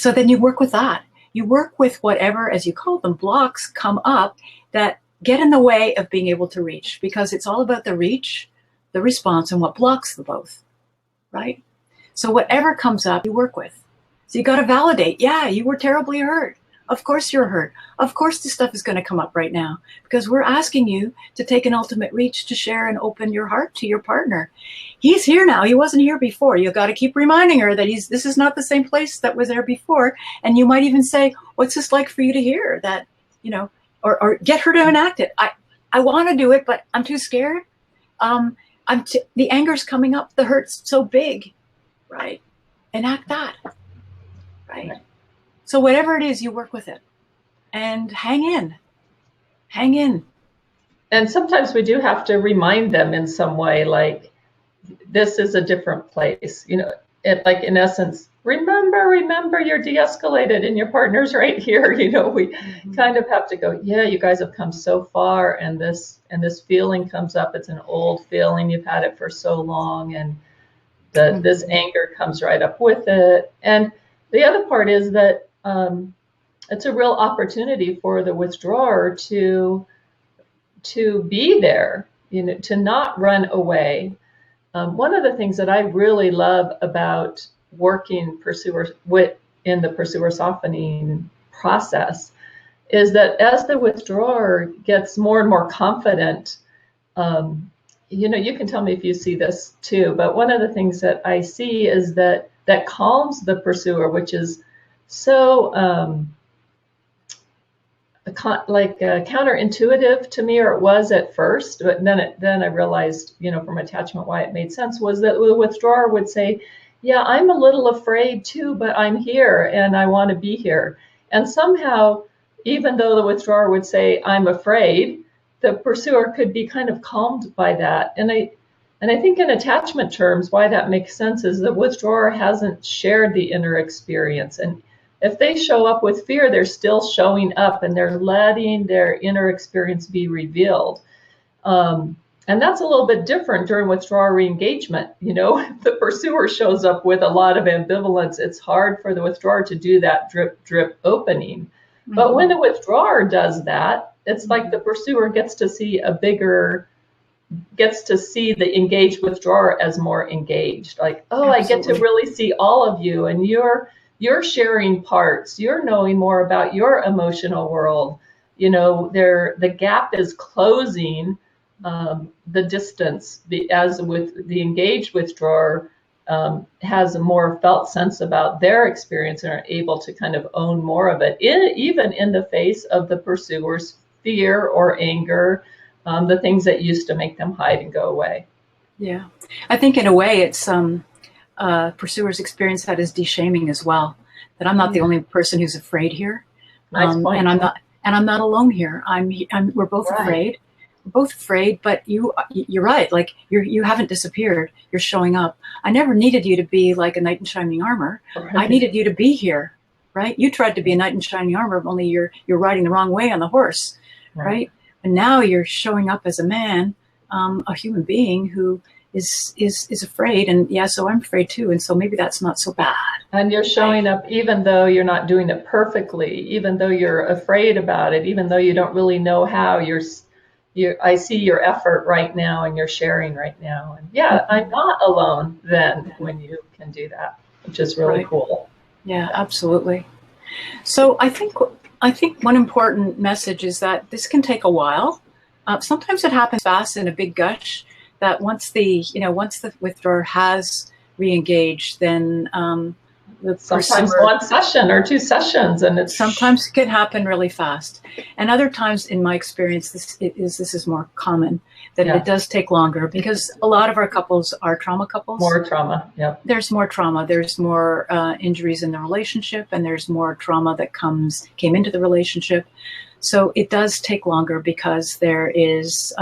Speaker 2: then you work with that. You work with whatever, as you call them, blocks come up that get in the way of being able to reach, because it's all about the reach, the response, and what blocks the both, right? So whatever comes up, you work with. So you got to validate. Yeah, you were terribly hurt. Of course you're hurt. Of course this stuff is going to come up right now, because we're asking you to take an ultimate reach to share and open your heart to your partner. He's here now. He wasn't here before. You got to keep reminding her that this is not the same place that was there before. And you might even say, what's this like for you to hear that, or get her to enact it. I want to do it, but I'm too scared. The anger's coming up. The hurt's so big, right? Enact that, right? So whatever it is, you work with it and hang in.
Speaker 1: And sometimes we do have to remind them in some way, like, this is a different place, like, in essence, remember you're de-escalated and your partner's right here. We kind of have to go, yeah, you guys have come so far, and this feeling comes up. It's an old feeling. You've had it for so long, and this anger comes right up with it. And the other part is that it's a real opportunity for the withdrawer to be there, to not run away. One of the things that I really love about working in the pursuer softening process is that as the withdrawer gets more and more confident, you can tell me if you see this too, but one of the things that I see is that calms the pursuer, which is so counterintuitive to me, or it was at first, but then I realized, from attachment, why it made sense was that the withdrawer would say, yeah, I'm a little afraid too, but I'm here and I want to be here. And somehow, even though the withdrawer would say, I'm afraid, the pursuer could be kind of calmed by that. And I think in attachment terms, why that makes sense is the withdrawer hasn't shared the inner experience. And if they show up with fear, they're still showing up and they're letting their inner experience be revealed. And that's a little bit different during withdrawal re-engagement. If the pursuer shows up with a lot of ambivalence, it's hard for the withdrawer to do that drip opening. But when
Speaker 2: Mm-hmm.
Speaker 1: the withdrawer does that, it's like the pursuer gets to see the engaged withdrawer as more engaged. Like, oh, I get to
Speaker 2: Absolutely.
Speaker 1: really see all of you, and you're sharing parts. You're knowing more about your emotional world. The gap is closing, the distance. As with the engaged withdrawer, has a more felt sense about their experience and are able to kind of own more of it, even in the face of the pursuer's fear or anger, the things that used to make them hide and go away.
Speaker 2: Yeah. I think in a way it's pursuers experience that as de-shaming as well. That I'm not the only person who's afraid here,
Speaker 1: Nice point.
Speaker 2: and I'm not alone here. We're both
Speaker 1: Right.
Speaker 2: afraid. We're both afraid, but you're right. Like you haven't disappeared. You're showing up. I never needed you to be like a knight in shining armor. I
Speaker 1: Right.
Speaker 2: needed you to be here, right? You tried to be a knight in shining armor, only you're riding the wrong way on the horse,
Speaker 1: Right.
Speaker 2: right? And now you're showing up as a man, a human being who is afraid, and yeah, so I'm afraid too, and so maybe that's not so bad.
Speaker 1: And you're
Speaker 2: Right.
Speaker 1: showing up even though you're not doing it perfectly, even though you're afraid about it, even though you don't really know how. I see your effort right now, and you're sharing right now. And yeah, I'm
Speaker 2: Mm-hmm.
Speaker 1: not alone then when you can do that, which is really
Speaker 2: Right.
Speaker 1: cool.
Speaker 2: Yeah, absolutely. So I think one important message is that this can take a while. Sometimes it happens fast in a big gush. That once the withdrawer has reengaged, then the
Speaker 1: Sometimes
Speaker 2: pursuer.
Speaker 1: one session or two sessions, and it's
Speaker 2: Sometimes it can happen really fast, and other times, in my experience, this is more common, that it
Speaker 1: yeah,
Speaker 2: does take longer because a lot of our couples are trauma couples.
Speaker 1: more trauma. Yep.
Speaker 2: There's more trauma. There's more injuries in the relationship, and there's more trauma that came into the relationship. So it does take longer because there's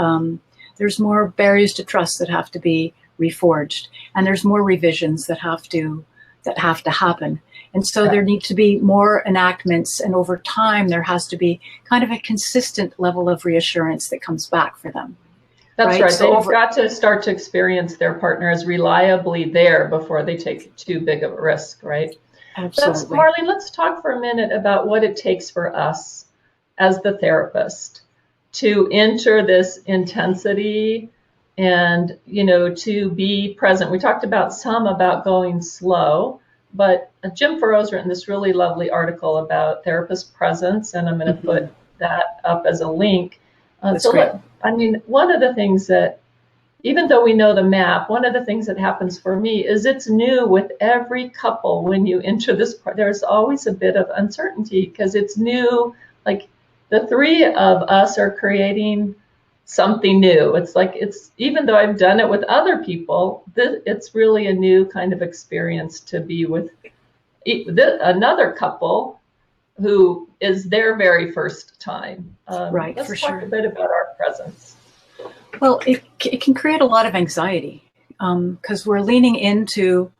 Speaker 2: more barriers to trust that have to be reforged, and there's more revisions that have to happen. And so there
Speaker 1: Correct.
Speaker 2: need to be more enactments, and over time there has to be kind of a consistent level of reassurance that comes back for them,
Speaker 1: That's
Speaker 2: right?
Speaker 1: right.
Speaker 2: So
Speaker 1: They've
Speaker 2: over
Speaker 1: got to start to experience their partner as reliably there before they take too big of a risk, right?
Speaker 2: Absolutely.
Speaker 1: Marlene, let's talk for a minute about what it takes for us as the therapist to enter this intensity and, to be present. We talked about going slow, but Jim Farrow's written this really lovely article about therapist presence, and I'm going to
Speaker 2: Mm-hmm.
Speaker 1: put that up as a link.
Speaker 2: That's great.
Speaker 1: One of the things that, even though we know the map, one of the things that happens for me is it's new with every couple. When you enter this part, there's always a bit of uncertainty because it's new. Like the three of us are creating something new. It's like, even though I've done it with other people, it's really a new kind of experience to be with another couple who is their very first time.
Speaker 2: Right, for
Speaker 1: Let's talk a
Speaker 2: sure.
Speaker 1: bit about our presence.
Speaker 2: Well, it can create a lot of anxiety because we're leaning into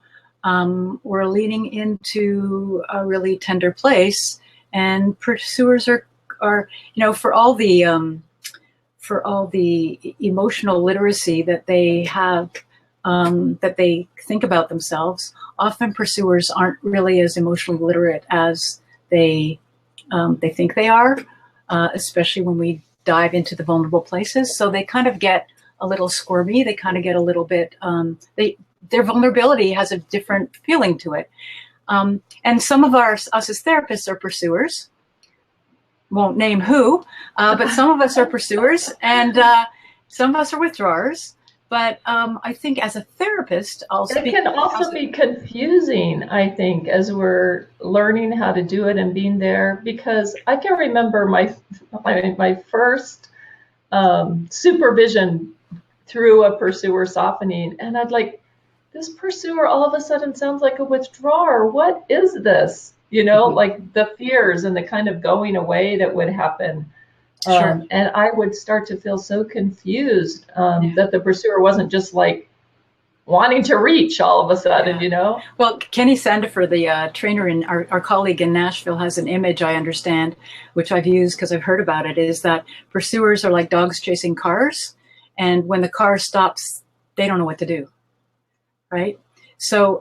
Speaker 2: a really tender place, and pursuers are for all the emotional literacy that they have, that they think about themselves. Often pursuers aren't really as emotionally literate as they think they are, especially when we dive into the vulnerable places. So they kind of get a little squirmy. They kind of get a little bit, their vulnerability has a different feeling to it. And some of us as therapists are pursuers. Won't name who, but some of us are pursuers, and some of us are withdrawers. But I think as a therapist, I'll
Speaker 1: It
Speaker 2: speak.
Speaker 1: can also be confusing, I think, as we're learning how to do it and being there, because I can remember my first supervision through a pursuer softening, and I'd like, this pursuer all of a sudden sounds like a withdrawer. What is this?
Speaker 2: Mhm.
Speaker 1: Like the fears and the kind of going away that would happen.
Speaker 2: Sure.
Speaker 1: And I would start to feel so confused,
Speaker 2: Yeah.
Speaker 1: that the pursuer wasn't just like wanting to reach all of a
Speaker 2: Yeah.
Speaker 1: sudden.
Speaker 2: Well, Kenny Sandifer, the trainer and our colleague in Nashville, has an image I understand, which I've used because I've heard about it, is that pursuers are like dogs chasing cars. And when the car stops, they don't know what to do. Right. So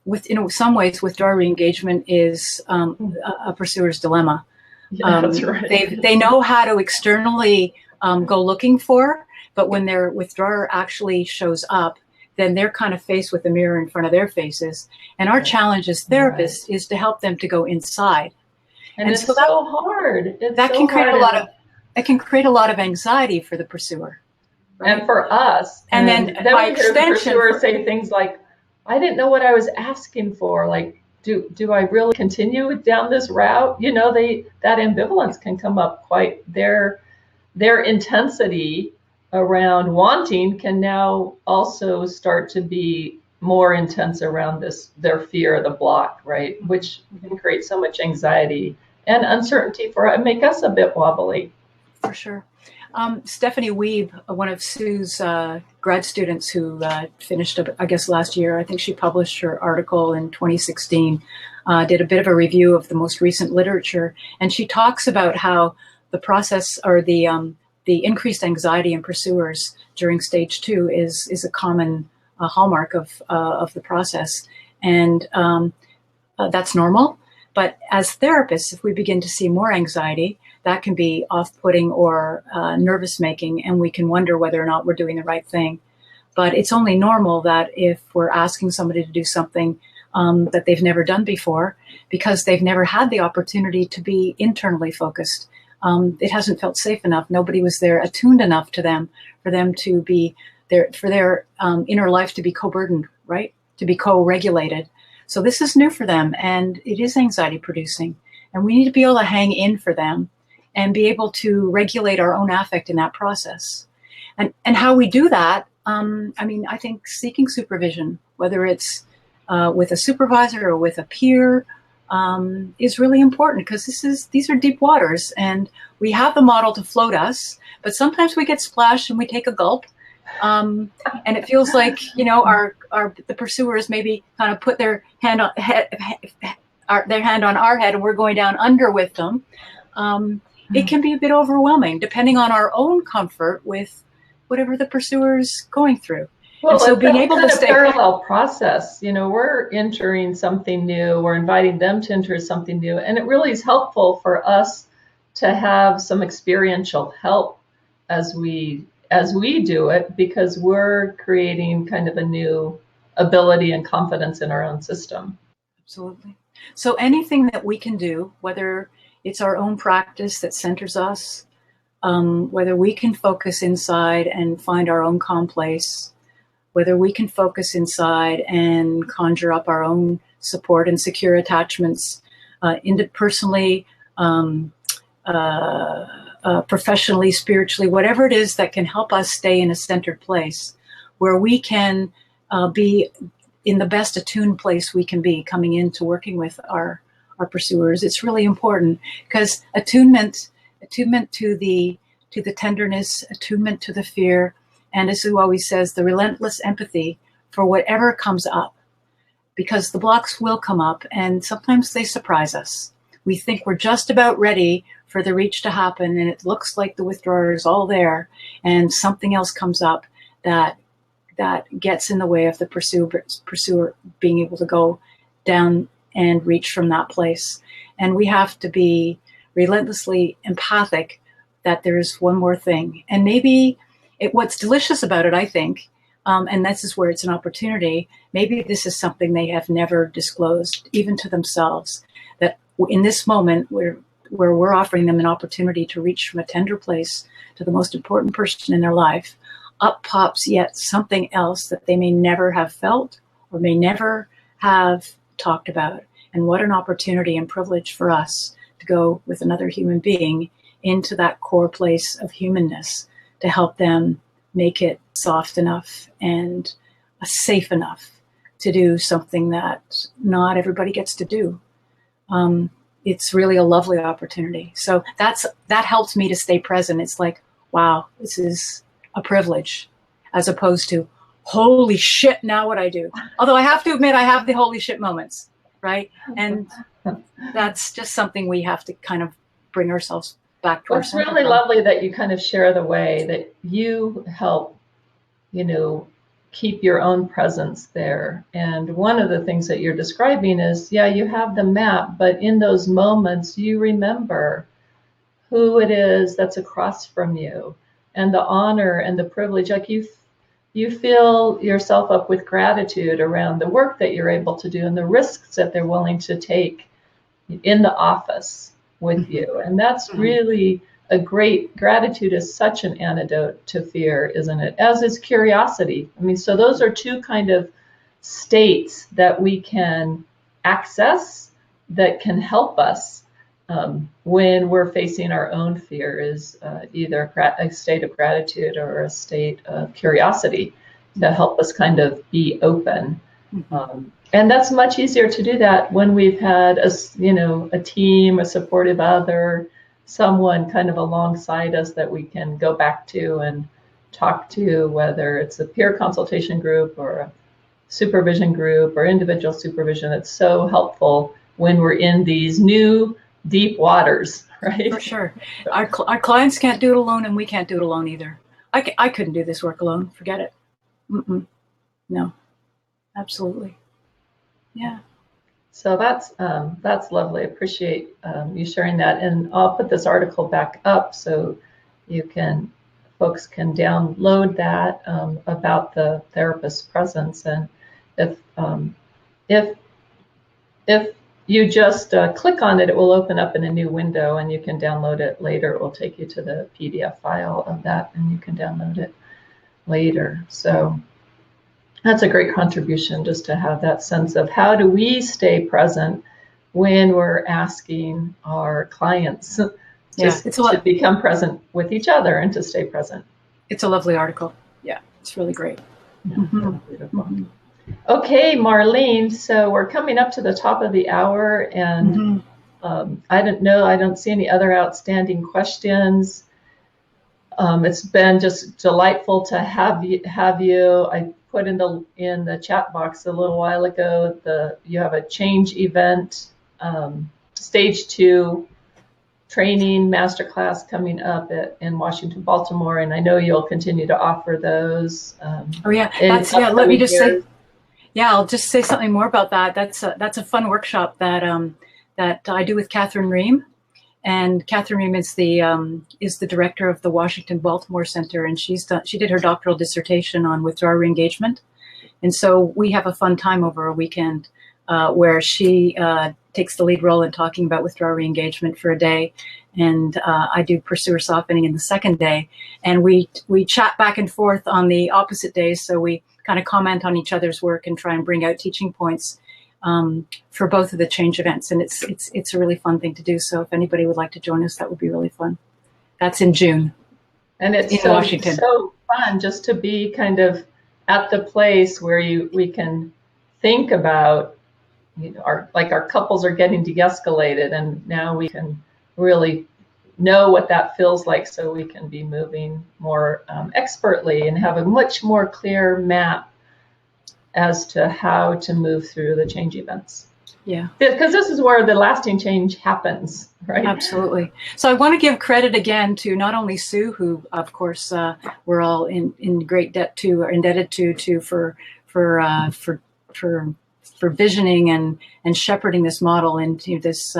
Speaker 2: with, in some ways, withdrawal re-engagement is a pursuer's dilemma.
Speaker 1: Yeah, that's right.
Speaker 2: They know how to externally go looking for, but when their withdrawer actually shows up, then they're kind of faced with a mirror in front of their faces. And our challenge as therapists is to help them to go inside.
Speaker 1: And it's
Speaker 2: so
Speaker 1: so hard.
Speaker 2: That can create a lot of anxiety for the pursuer. Right?
Speaker 1: And for us.
Speaker 2: And then by
Speaker 1: we hear the pursuer say things like, I didn't know what I was asking for. Like, do I really continue down this route? You know, that ambivalence can come up quite. Their intensity around wanting can now also start to be more intense around their fear of the block, right? Which can create so much anxiety and uncertainty make us a bit wobbly.
Speaker 2: For sure. Stephanie Weeb, one of Sue's grad students who finished, I guess, last year, I think she published her article in 2016, did a bit of a review of the most recent literature. And she talks about how the process or the increased anxiety in pursuers during stage 2 is a common hallmark of the process. And that's normal. But as therapists, if we begin to see more anxiety, that can be off-putting or nervous making, and we can wonder whether or not we're doing the right thing. But it's only normal that if we're asking somebody to do something that they've never done before, because they've never had the opportunity to be internally focused, it hasn't felt safe enough. Nobody was there attuned enough to them for them to be there, for their inner life to be co-burdened, right? To be co-regulated. So this is new for them, and it is anxiety producing. And we need to be able to hang in for them and be able to regulate our own affect in that process. And how we do that, I think seeking supervision, whether it's with a supervisor or with a peer, is really important, because these are deep waters, and we have the model to float us, but sometimes we get splashed and we take a gulp. And it feels like, the pursuers maybe kind of put their hand on our head and we're going down under with them. It can be a bit overwhelming depending on our own comfort with whatever the pursuer's going through.
Speaker 1: Well, and so being able to stay parallel process, we're entering something new, we're inviting them to enter something new, and it really is helpful for us to have some experiential help as we do it, because we're creating kind of a new ability and confidence in our own system.
Speaker 2: Absolutely. So anything that we can do, whether it's our own practice that centers us, whether we can focus inside and find our own calm place, whether we can focus inside and conjure up our own support and secure attachments, interpersonally, professionally, spiritually, whatever it is that can help us stay in a centered place where we can be in the best attuned place we can be coming into working with our pursuers. It's really important, because attunement to the tenderness, attunement to the fear, and as Sue always says, the relentless empathy for whatever comes up, because the blocks will come up and sometimes they surprise us. We think we're just about ready for the reach to happen, and it looks like the withdrawer is all there, and something else comes up that gets in the way of the pursuer being able to go down and reach from that place. And we have to be relentlessly empathic that there's one more thing. And maybe what's delicious about it, I think, and this is where it's an opportunity, maybe this is something they have never disclosed, even to themselves, that in this moment where we're offering them an opportunity to reach from a tender place to the most important person in their life, up pops yet something else that they may never have felt or may never have talked about. And what an opportunity and privilege for us to go with another human being into that core place of humanness to help them make it soft enough and safe enough to do something that not everybody gets to do. It's really a lovely opportunity. So that helps me to stay present. It's like, wow, this is a privilege, as opposed to, holy shit, now what I do. Although I have to admit, I have the holy shit moments, right? And that's just something we have to kind of bring ourselves back to.
Speaker 1: It's really lovely that you kind of share the way that you help, keep your own presence there. And one of the things that you're describing is, yeah, you have the map, but in those moments, you remember who it is that's across from you, and the honor and the privilege. Like you fill yourself up with gratitude around the work that you're able to do and the risks that they're willing to take in the office with you. And that's really a great, gratitude is such an antidote to fear, isn't it? As is curiosity. I mean, so those are two kind of states that we can access that can help us when we're facing our own fear, is either a state of gratitude or a state of curiosity to help us kind of be open. And that's much easier to do that when we've had a team, a supportive other, someone kind of alongside us that we can go back to and talk to, whether it's a peer consultation group or a supervision group or individual supervision. It's so helpful when we're in these new deep waters, right?
Speaker 2: For sure. Our clients can't do it alone, and we can't do it alone either. I couldn't do this work alone. Forget it. No, absolutely. Yeah.
Speaker 1: So that's lovely. Appreciate you sharing that. And I'll put this article back up so folks can download that about the therapist's presence. And if you just click on it, it will open up in a new window, and you can download it later. It will take you to the PDF file of that, and you can download it later. So that's a great contribution, just to have that sense of how do we stay present when we're asking our clients to become present with each other and to stay present.
Speaker 2: It's a lovely article. Yeah, it's really great.
Speaker 1: Beautiful. Okay, Marlene, so we're coming up to the top of the hour, and I don't see any other outstanding questions. It's been just delightful to have you. I put in the chat box a little while ago, you have a change event, stage 2 training masterclass coming up in Washington, Baltimore, and I know you'll continue to offer those.
Speaker 2: Let me just say. Yeah, I'll just say something more about that. That's a fun workshop that I do with Catherine Ream, and Catherine Ream is the director of the Washington Baltimore Center, and she did her doctoral dissertation on withdrawal re-engagement, and so we have a fun time over a weekend where she takes the lead role in talking about withdrawal re-engagement for a day, and I do pursuer softening in the second day, and we chat back and forth on the opposite days, so we kind of comment on each other's work and try and bring out teaching points for both of the change events. And it's a really fun thing to do. So if anybody would like to join us, that would be really fun. That's in June.
Speaker 1: And it's in Washington. So fun just to be kind of at the place where we can think about, our couples are getting de-escalated, and now we can really know what that feels like, so we can be moving more expertly and have a much more clear map as to how to move through the change events.
Speaker 2: Yeah.
Speaker 1: Because this is where the lasting change happens, right?
Speaker 2: Absolutely. So I want to give credit again to not only Sue, who of course we're all in great debt to, or indebted to for visioning and shepherding this model into this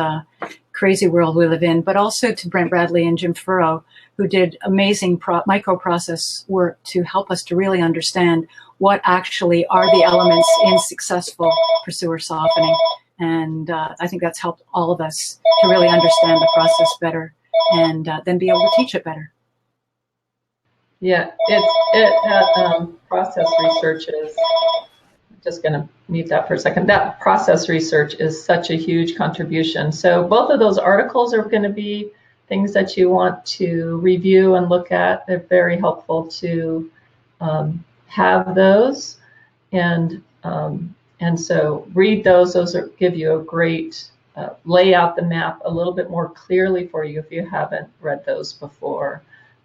Speaker 2: crazy world we live in, but also to Brent Bradley and Jim Furrow, who did amazing microprocess work to help us to really understand what actually are the elements in successful pursuer softening. And I think that's helped all of us to really understand the process better, and then be able to teach it better.
Speaker 1: Yeah, process research is, just going to mute that for a second. That process research is such a huge contribution. So both of those articles are going to be things that you want to review and look at. They're very helpful to have those, and so read those. Those give you a great lay out the map a little bit more clearly for you if you haven't read those before.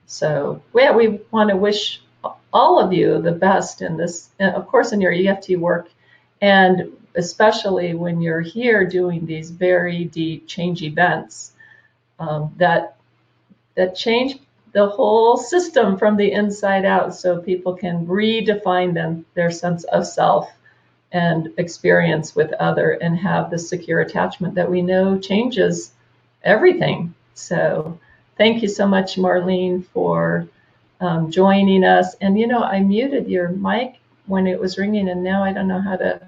Speaker 1: So yeah, we want to wish all of you the best in this, of course, in your EFT work, and especially when you're here doing these very deep change events. That change the whole system from the inside out so people can redefine their sense of self and experience with other and have the secure attachment that we know changes everything. So thank you so much, Marlene, for joining us. And I muted your mic when it was ringing, and now I don't know how to.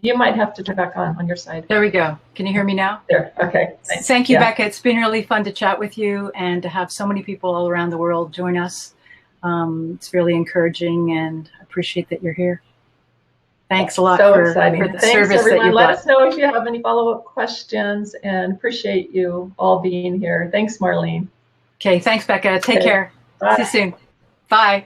Speaker 1: You might have to turn back on your side.
Speaker 2: There we go. Can you hear me now?
Speaker 1: There. Okay. Nice.
Speaker 2: Thank you, Becca. It's been really fun to chat with you and to have so many people all around the world join us. It's really encouraging, and I appreciate that you're here. Thanks a lot for the
Speaker 1: Thanks,
Speaker 2: service
Speaker 1: everyone.
Speaker 2: that you've
Speaker 1: Let
Speaker 2: got.
Speaker 1: us know if you have any follow-up questions, and appreciate you all being here. Thanks, Marlene.
Speaker 2: Okay, thanks, Becca. Take care.
Speaker 1: Bye.
Speaker 2: See you soon. Bye.